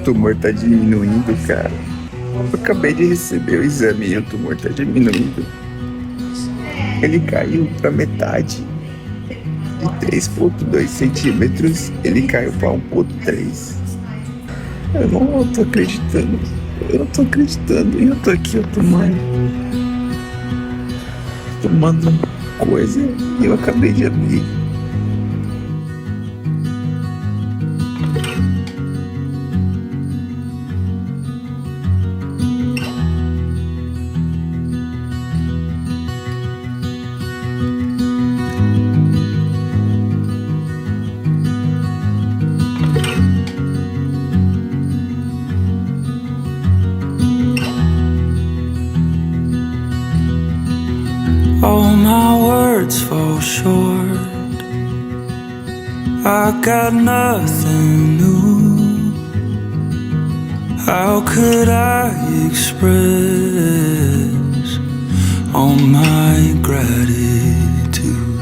tumor tá diminuindo, cara. Eu acabei de receber o exame e o tumor tá diminuindo. Ele caiu pra metade. De 3,2 centímetros, ele caiu pra 1,3. Eu não tô acreditando. Eu não tô acreditando. E eu tô aqui, eu tomando coisa e eu acabei de abrir. All my words fall short. I got nothing new. How could I express all my gratitude?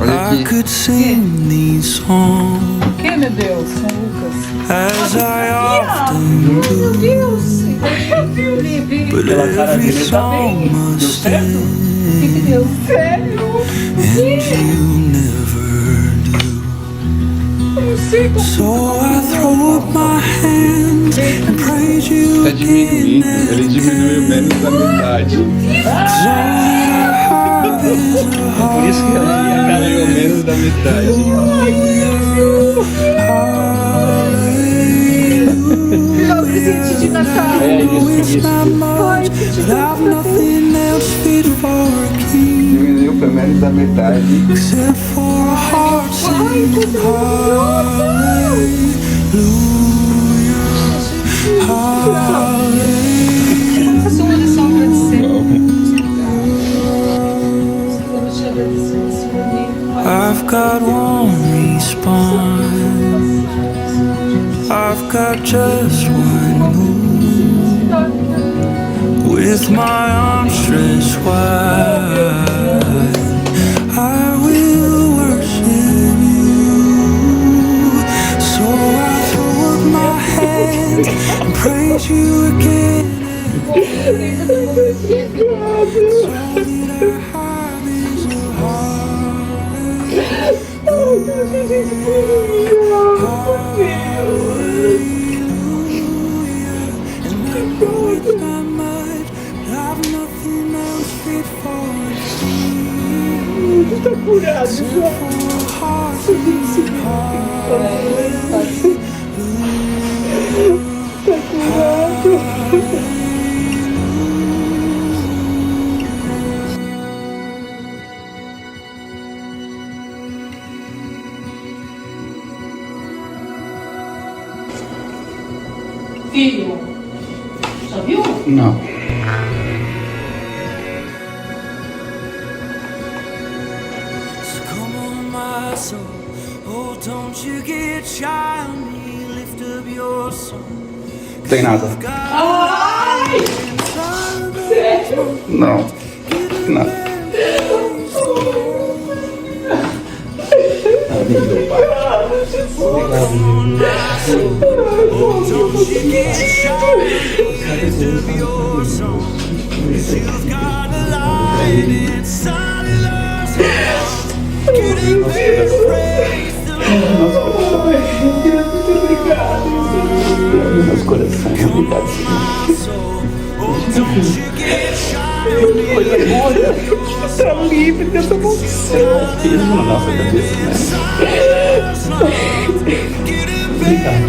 I could sing these songs as I often do, but every song must end, and you never do. So I throw up my hands and praise you again. Ele diminuiu menos da metade. Por isso que ela caiu menos da metade. Melhor presente de Natal. Diminuiu pra menos da metade. I've got one response. I've got just one move. With my arms stretched wide, I will worship you. So I throw up my hands and praise you again. Tá curado já. Tá curado. Filho, já viu? Não. Tem nada. Ai! Sério? Não. Nada. Meus corações, obrigado. Coisa boa, tá livre dessa maldição. Peso na nossa cabeça, né? Obrigado.